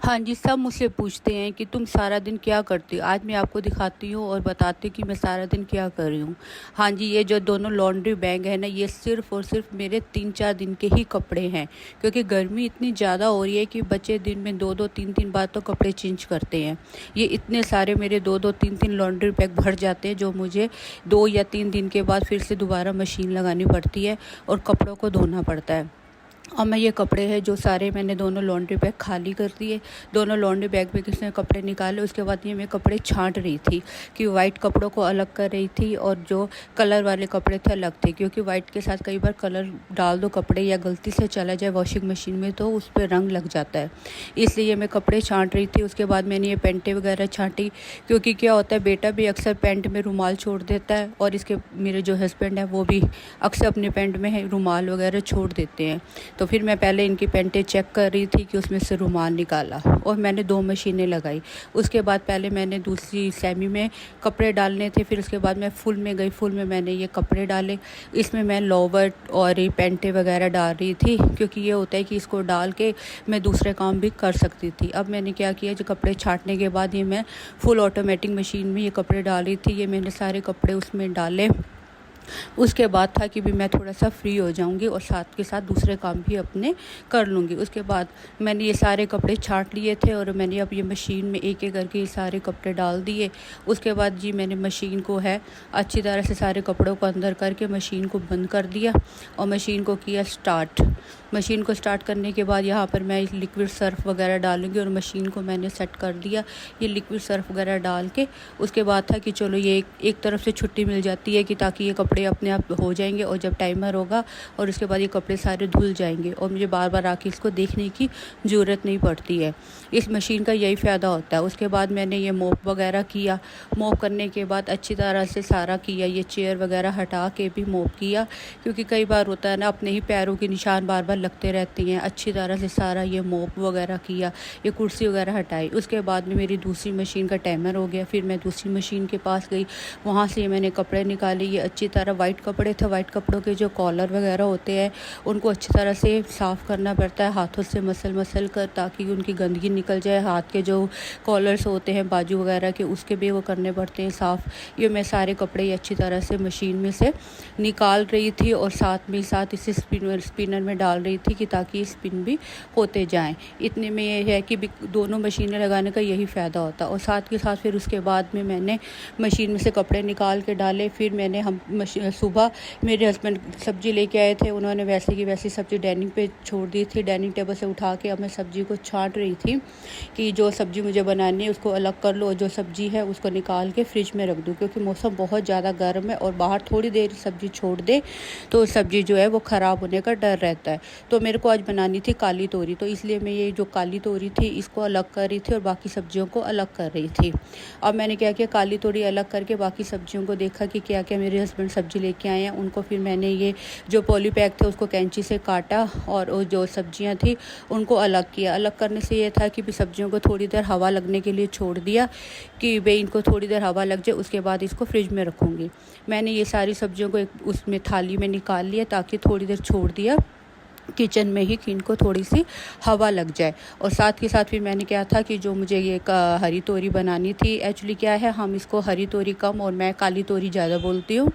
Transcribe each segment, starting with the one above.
हाँ जी, सब मुझसे पूछते हैं कि तुम सारा दिन क्या करती हो? आज मैं आपको दिखाती हूँ और बताती हूँ कि मैं सारा दिन क्या कर रही हूँ। हाँ जी, ये जो दोनों लॉन्ड्री बैग है ना, ये सिर्फ़ और सिर्फ़ मेरे 3-4 दिन के ही कपड़े हैं। क्योंकि गर्मी इतनी ज़्यादा हो रही है कि बच्चे दिन में 2-2 3-3 बार तो कपड़े चेंज करते हैं। ये इतने सारे मेरे 2-2 3-3 लॉन्ड्री बैग भर जाते हैं, जो मुझे 2 या 3 दिन के बाद फिर से दोबारा मशीन लगानी पड़ती है और कपड़ों को धोना पड़ता है। और मैं ये कपड़े हैं जो सारे मैंने दोनों लॉन्ड्री बैग खाली कर दिए। दोनों लॉन्ड्री बैग में किसने कपड़े निकाले, उसके बाद ये मैं कपड़े छांट रही थी कि वाइट कपड़ों को अलग कर रही थी और जो कलर वाले कपड़े थे अलग थे, क्योंकि वाइट के साथ कई बार कलर डाल दो कपड़े या गलती से चला जाए वॉशिंग मशीन में तो उस पर रंग लग जाता है। इसलिए मैं कपड़े छांट रही थी। उसके बाद मैंने ये पेंटें वगैरह छांटी, क्योंकि क्या होता है, बेटा भी अक्सर पैंट में रुमाल छोड़ देता है और इसके मेरे जो हस्बैंड है वो भी अक्सर अपने पैंट में रुमाल वगैरह छोड़ देते हैं। तो फिर मैं पहले इनकी पैंटें चेक कर रही थी कि उसमें से रुमाल निकाला और मैंने 2 मशीनें लगाई। उसके बाद पहले मैंने दूसरी सेमी में कपड़े डालने थे, फिर उसके बाद मैं फुल में गई। फुल में मैंने ये कपड़े डाले। इसमें मैं लोवर और ये पैंटें वगैरह डाल रही थी, क्योंकि ये होता है कि इसको डाल के मैं दूसरे काम भी कर सकती थी। अब मैंने क्या किया, जो कपड़े छाँटने के बाद ये मैं फुल ऑटोमेटिक मशीन में ये कपड़े डाल रही थी। ये मैंने सारे कपड़े उसमें डाले। उसके बाद था कि भी मैं थोड़ा-सा फ्री हो जाऊँगी और साथ के साथ दूसरे काम भी अपने कर लूँगी। उसके बाद मैंने ये सारे कपड़े छाँट लिए थे और मैंने अब ये मशीन में एक-एक करके ये सारे कपड़े डाल दिए। उसके बाद जी मैंने मशीन को है अच्छी तरह से सारे कपड़ों को अंदर करके मशीन को बंद कर दिया और मशीन को किया स्टार्ट। मशीन को स्टार्ट करने के बाद यहाँ पर मैं लिक्विड सर्फ़ वगैरह डालूँगी और मशीन को मैंने सेट कर दिया। ये लिक्विड सर्फ़ वगैरह डाल के उसके बाद था कि चलो ये एक तरफ से छुट्टी मिल जाती है कि ताकि ये कपड़े अपने आप हो जाएंगे और जब टाइमर होगा और उसके बाद ये कपड़े सारे धुल जाएंगे और मुझे बार बार आके इसको देखने की ज़रूरत नहीं पड़ती है। इस मशीन का यही फ़ायदा होता है। उसके बाद मैंने ये मोप वगैरह किया। मोप करने के बाद अच्छी तरह से सारा किया। ये चेयर वगैरह हटा के भी मोप किया, क्योंकि कई बार होता है ना, अपने ही पैरों के निशान बार बार लगते रहते हैं। अच्छी तरह से सारा ये मोप वगैरह किया। ये कुर्सी वगैरह हटाई। उसके बाद में मेरी दूसरी मशीन का टाइमर हो गया। फिर मैं दूसरी मशीन के पास गई, वहाँ से मैंने कपड़े निकाले। ये अच्छी तरह वाइट कपड़े थे। वाइट कपड़ों के जो कॉलर वगैरह होते हैं उनको अच्छी तरह से साफ़ करना पड़ता है हाथों से मसल कर, ताकि उनकी गंदगी निकल जाए। हाथ के जो कॉलर्स होते हैं बाजू वगैरह के, उसके भी वो करने पड़ते हैं साफ़। ये मैं सारे कपड़े अच्छी तरह से मशीन में से निकाल रही थी और साथ इसे स्पिनर में डाल रही थी कि ताकि स्पिन भी होते जाएं। इतने में ये है कि दोनों मशीनें लगाने का यही फ़ायदा होता है। और साथ के साथ फिर उसके बाद में मैंने मशीन में से कपड़े निकाल के डाले। फिर मैंने सुबह मेरे हस्बैंड सब्ज़ी लेके आए थे। उन्होंने वैसे की वैसी सब्ज़ी डाइनिंग पे छोड़ दी थी। डाइनिंग टेबल से उठा के अब मैं सब्ज़ी को छाँट रही थी कि जो सब्ज़ी मुझे बनानी है उसको अलग कर लो और जो सब्ज़ी है उसको निकाल के फ्रिज में रख दूँ, क्योंकि मौसम बहुत ज़्यादा गर्म है और बाहर थोड़ी देर सब्ज़ी छोड़ दे तो सब्ज़ी जो है वो ख़राब होने का डर रहता है। तो मेरे को आज बनानी थी काली तोरी, तो इसलिए मैं ये जो काली तोरी थी इसको अलग कर रही थी और बाकी सब्जियों को अलग कर रही थी। अब मैंने क्या किया, काली तोरी अलग करके बाकी सब्जियों को देखा कि क्या क्या मेरे हस्बैंड सब्ज़ी लेके आए हैं। उनको फिर मैंने ये जो पॉली पैक थे उसको कैंची से काटा और वो जो सब्जियां थी उनको अलग किया। अलग करने से ये था कि भी सब्जियों को थोड़ी देर हवा लगने के लिए छोड़ दिया कि भाई इनको थोड़ी देर हवा लग जाए, उसके बाद इसको फ्रिज में रखूँगी। मैंने ये सारी सब्जियों को एक उसमें थाली में निकाल लिया ताकि थोड़ी देर छोड़ दिया किचन में ही कि इनको थोड़ी सी हवा लग जाए। और साथ ही साथ फिर मैंने क्या था कि जो मुझे ये हरी तोरी बनानी थी, एक्चुअली क्या है, हम इसको हरी तोरी कम और मैं काली तोरी ज़्यादा बोलती हूँ।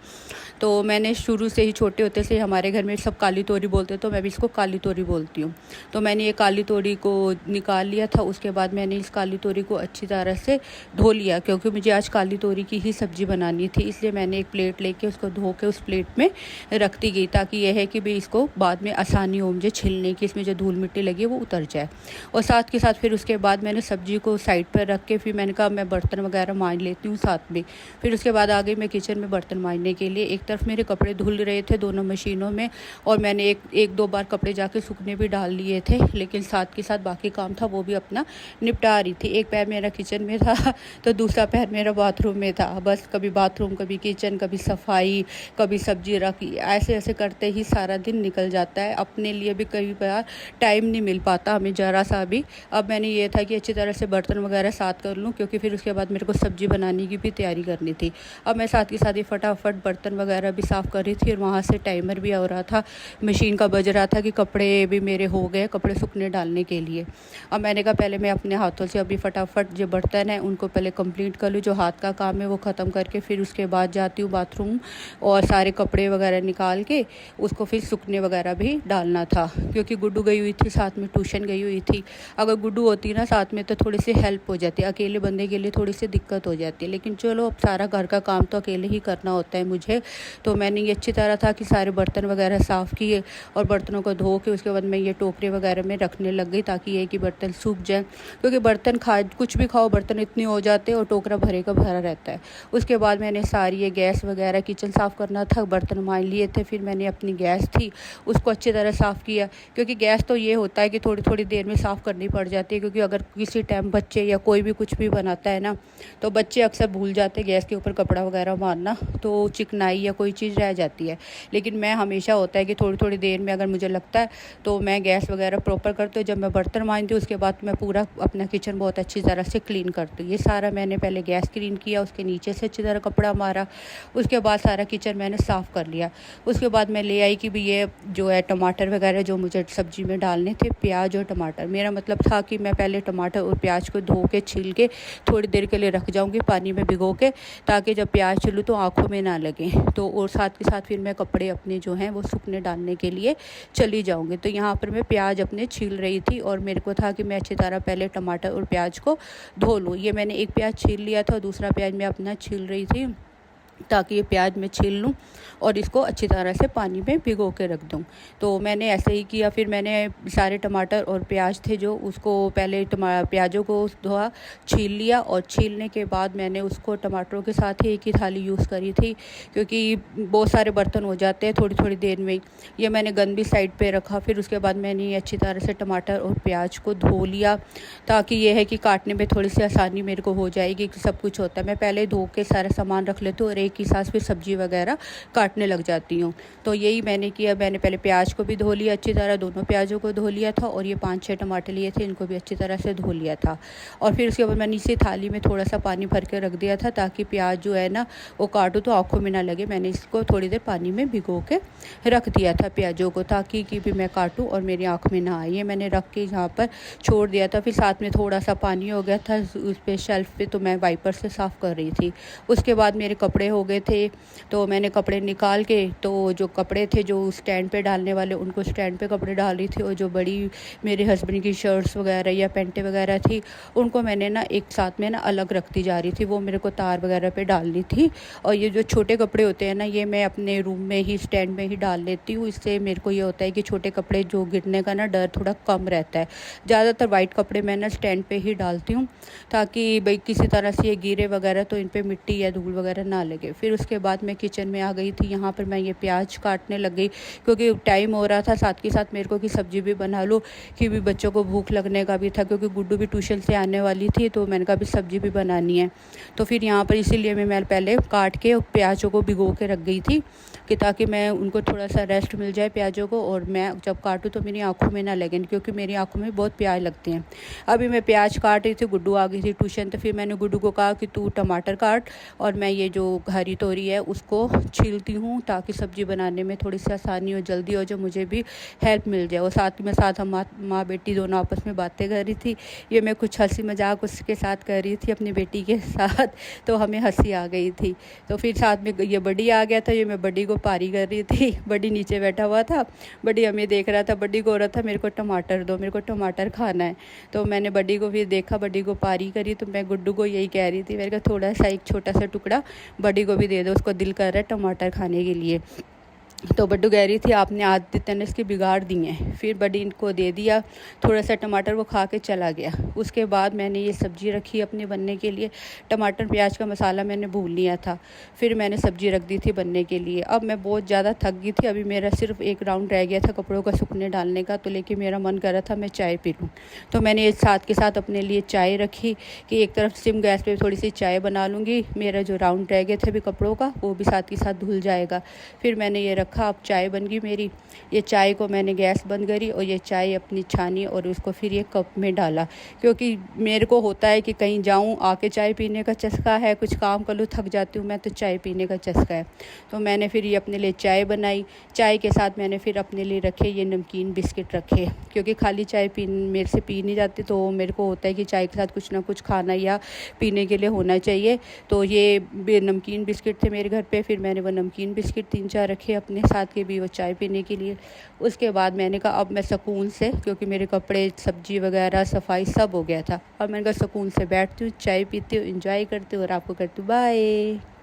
तो मैंने शुरू से ही छोटे होते से हमारे घर में सब काली तोरी बोलते, तो मैं भी इसको काली तोरी बोलती हूँ। तो मैंने ये काली तोरी को निकाल लिया था। उसके बाद मैंने इस काली तोरी को अच्छी तरह से धो लिया, क्योंकि मुझे आज काली तोरी की ही सब्ज़ी बनानी थी। इसलिए मैंने एक प्लेट लेके उसको धो के उस प्लेट में रखती गई, ताकि यह है कि भाई इसको बाद में आसानी हो मुझे छिलने की, इसमें जो धूल मिट्टी लगी है वो उतर जाए। और साथ के साथ फिर उसके बाद मैंने सब्ज़ी को साइड पर रख के फिर मैंने कहा मैं बर्तन वगैरह मांज लेती हूँ साथ में। फिर उसके बाद आ गई मैं किचन में बर्तन मांजने के लिए। एक तरफ मेरे कपड़े धुल रहे थे दोनों मशीनों में और मैंने एक दो बार कपड़े जाके सूखने भी डाल लिए थे, लेकिन साथ के साथ बाकी काम था वो भी अपना निपटा रही थी। एक पैर मेरा किचन में था तो दूसरा पैर मेरा बाथरूम में था। बस कभी बाथरूम, कभी किचन, कभी सफाई, कभी सब्जी रखी, ऐसे ऐसे करते ही सारा दिन निकल जाता है। अपने लिए भी कई बार टाइम नहीं मिल पाता हमें ज़रा सा भी। अब मैंने ये था कि अच्छी तरह से बर्तन वगैरह साथ कर लूँ, क्योंकि फिर उसके बाद मेरे को सब्ज़ी बनाने की भी तैयारी करनी थी। अब मैं साथ के साथ ही फटाफट बर्तन वगैरह वगैरह भी साफ़ कर रही थी और वहाँ से टाइमर भी हो रहा था, मशीन का बज रहा था कि कपड़े भी मेरे हो गए, कपड़े सूखने डालने के लिए। अब मैंने कहा पहले मैं अपने हाथों से अभी फटाफट जो बर्तन है उनको पहले कंप्लीट कर लूँ, जो हाथ का काम है वो ख़त्म करके फिर उसके बाद जाती हूँ बाथरूम और सारे कपड़े वगैरह निकाल के उसको फिर सूखने वगैरह भी डालना था, क्योंकि गुड्डू गई हुई थी साथ में, ट्यूशन गई हुई थी। अगर गुड्डू होती ना साथ में तो थोड़ी सी हेल्प हो जाती, अकेले बंदे के लिए थोड़ी सी दिक्कत हो जाती है। लेकिन चलो अब सारा घर का काम तो अकेले ही करना होता है मुझे, तो मैंने ये अच्छी तरह था कि सारे बर्तन वगैरह साफ़ किए और बर्तनों को धो के उसके बाद मैं ये टोकरे वगैरह में रखने लग गई, ताकि ये कि बर्तन सूख जाए, क्योंकि बर्तन कुछ भी खाओ बर्तन इतने हो जाते हैं और टोकरा भरे का भरा रहता है। उसके बाद मैंने सारी ये गैस वगैरह, किचन साफ़ करना था, बर्तन मान लिए थे, फिर मैंने अपनी गैस थी उसको अच्छी तरह साफ़ किया, क्योंकि गैस तो ये होता है कि थोड़ी थोड़ी देर में साफ़ करनी पड़ जाती है, क्योंकि अगर किसी टाइम बच्चे या कोई भी कुछ भी बनाता है ना, तो बच्चे अक्सर भूल जाते हैं गैस के ऊपर कपड़ा वगैरह मारना, तो चिकनाई या कोई चीज़ रह जाती है। लेकिन मैं हमेशा होता है कि थोड़ी थोड़ी देर में अगर मुझे लगता है तो मैं गैस वगैरह प्रॉपर करती हूँ। जब मैं बर्तन मांजती हूँ उसके बाद मैं पूरा अपना किचन बहुत अच्छी तरह से क्लीन करती हूँ। ये सारा मैंने पहले गैस क्लीन किया, उसके नीचे से अच्छी तरह कपड़ा मारा, उसके बाद सारा किचन मैंने साफ़ कर लिया। उसके बाद मैं ले आई कि भी ये जो है टमाटर वगैरह जो मुझे सब्ज़ी में डालने थे, प्याज और टमाटर। मेरा मतलब था कि मैं पहले टमाटर और प्याज को धो के छील के थोड़ी देर के लिए रख जाऊँगी पानी में भिगो के, ताकि जब प्याज छिलूँ तो आँखों में ना लगे। तो और साथ के साथ फिर मैं कपड़े अपने जो हैं वो सूखने डालने के लिए चली जाऊँगी। तो यहाँ पर मैं प्याज अपने छील रही थी और मेरे को था कि मैं अच्छी तरह पहले टमाटर और प्याज को धो लूँ। ये मैंने एक प्याज छील लिया था और दूसरा प्याज मैं अपना छील रही थी, ताकि ये प्याज मैं छील लूँ और इसको अच्छी तरह से पानी में भिगो के रख दूँ। तो मैंने ऐसे ही किया। फिर मैंने सारे टमाटर और प्याज थे जो, उसको पहले प्याज़ों को धोआ, छील लिया और छीलने के बाद मैंने उसको टमाटरों के साथ ही एक ही थाली यूज़ करी थी, क्योंकि बहुत सारे बर्तन हो जाते हैं थोड़ी थोड़ी देर में। ये मैंने गन भी साइड पर रखा। फिर उसके बाद मैंने अच्छी तरह से टमाटर और प्याज को धो लिया, ताकि ये है कि काटने में थोड़ी सी आसानी मेरे को हो जाएगी, कि सब कुछ होता है। मैं पहले धो के सारा सामान रख लेती हूँ और एक ही साथ फिर सब्ज़ी वगैरह काटने लग जाती हूँ। तो यही मैंने किया। मैंने पहले प्याज को भी धो लिया अच्छी तरह, दोनों प्याज़ों को धो लिया था, और ये 5-6 टमाटर लिए थे इनको भी अच्छी तरह से धो लिया था। और फिर उसके बाद मैंने इसी थाली में थोड़ा सा पानी भर के रख दिया था, ताकि प्याज जो है ना वो काटूँ तो आँखों में ना लगे। मैंने इसको थोड़ी देर पानी में भिगो के रख दिया था प्याज़ों को, ताकि कि भी मैं काटूँ और मेरी आँख में ना आए। ये मैंने रख के यहाँ पर छोड़ दिया था। फिर साथ में थोड़ा सा पानी हो गया था उस पर शेल्फ़ पे, तो मैं वाइपर से साफ़ कर रही थी। उसके बाद मेरे कपड़े हो गए थे, तो मैंने कपड़े निकाल के, तो जो कपड़े थे जो स्टैंड पे डालने वाले उनको स्टैंड पे कपड़े डाल रही थी, और जो बड़ी मेरे हस्बैंड की शर्ट्स वगैरह या पैंटें वगैरह थी उनको मैंने ना एक साथ में ना अलग रखती जा रही थी, वो मेरे को तार वगैरह पे डालनी थी। और ये जो छोटे कपड़े होते हैं ना, ये मैं अपने रूम में ही स्टैंड में ही डाल लेती हूँ। इससे मेरे को ये होता है कि छोटे कपड़े जो गिरने का ना डर थोड़ा कम रहता है। ज़्यादातर वाइट कपड़े मैं ना स्टैंड पे ही डालती हूँ, ताकि भाई किसी तरह से ये गिरे वगैरह तो इन पे मिट्टी या धूल वगैरह ना लगे। फिर उसके बाद मैं किचन में आ गई थी। यहाँ पर मैं ये प्याज काटने लग गई, क्योंकि टाइम हो रहा था। साथ के साथ मेरे को कि सब्ज़ी भी बना लूँ, कि भी बच्चों को भूख लगने का भी था, क्योंकि गुड्डू भी ट्यूशन से आने वाली थी, तो मैंने कहा भी सब्ज़ी भी बनानी है। तो फिर यहाँ पर इसीलिए मैं पहले काट के प्याज़ों को भिगो के रख गई थी, कि ताकि मैं उनको थोड़ा सा रेस्ट मिल जाए प्याज़ों को, और मैं जब काटूँ तो मेरी आँखों में ना लगे, क्योंकि मेरी आँखों में बहुत प्याज लगते हैं। अभी मैं प्याज काट रही थी, गुड्डू आ गई थी ट्यूशन, तो फिर मैंने गुड्डू को कहा कि तू टमाटर काट और मैं ये जो हरी तोरी है उसको छीलती हूँ, ताकि सब्ज़ी बनाने में थोड़ी सी आसानी हो, जल्दी हो, जो मुझे भी हेल्प मिल जाए। और साथ हम माँ बेटी दोनों आपस में बातें कर रही थी। ये मैं कुछ हंसी मजाक उसके साथ कर रही थी अपनी बेटी के साथ, तो हमें हंसी आ गई थी। तो फिर साथ में ये बड़ी आ गया था, ये मैं बड़ी को पारी कर रही थी। बड़ी नीचे बैठा हुआ था, बड़ी हमें देख रहा था। बड़ी को हो रहा था मेरे को टमाटर दो, मेरे को टमाटर खाना है। तो मैंने बड़ी को फिर देखा, बड़ी को पारी करी, तो मैं गुड्डू को यही कह रही थी, मेरे को थोड़ा सा एक छोटा सा टुकड़ा बड़ी को भी दे दो, उसको दिल कर रहा है टमाटर खाने के लिए। तो बड्डू कह रही थी आपने आदत ने इसकी बिगाड़ दी हैं। फिर बड़ी इनको दे दिया थोड़ा सा टमाटर, वो खा के चला गया। उसके बाद मैंने ये सब्ज़ी रखी अपने बनने के लिए। टमाटर प्याज का मसाला मैंने भून लिया था, फिर मैंने सब्ज़ी रख दी थी बनने के लिए। अब मैं बहुत ज़्यादा थक गई थी, अभी मेरा सिर्फ एक राउंड रह गया था कपड़ों का सूखने डालने का, तो लेकिन मेरा मन कर रहा था मैं चाय पी लूँ। तो मैंने एक साथ के साथ अपने लिए चाय रखी, कि एक तरफ सिम गैस पर थोड़ी सी चाय बना लूँगी, मेरा जो राउंड रह गया था अभी कपड़ों का वो भी साथ के साथ धुल जाएगा। फिर मैंने ये रखा। अब चाय बन गई मेरी। ये चाय को मैंने गैस बंद करी और ये चाय अपनी छानी और उसको फिर ये कप में डाला, क्योंकि मेरे को होता है कि कहीं जाऊँ आके चाय पीने का चस्का है, कुछ काम कर लूँ थक जाती हूँ मैं, तो चाय पीने का चस्का है। तो मैंने फिर ये अपने लिए चाय बनाई। चाय के साथ मैंने फिर अपने लिए रखे ये नमकीन बिस्किट रखे, क्योंकि खाली चाय मेरे से पी नहीं जाती, तो मेरे को होता है कि चाय के साथ कुछ ना कुछ खाना या पीने के लिए होना चाहिए। तो ये नमकीन बिस्किट थे मेरे घर पे, फिर मैंने वो नमकीन बिस्किट 3-4 रखे अपने साथ के भी वो चाय पीने के लिए। उसके बाद मैंने कहा अब मैं सुकून से, क्योंकि मेरे कपड़े सब्जी वगैरह सफाई सब हो गया था, अब मैंने कहा सुकून से बैठती हूँ, चाय पीती हूँ, एंजॉय करती हूँ और आपको करती हूँ बाय।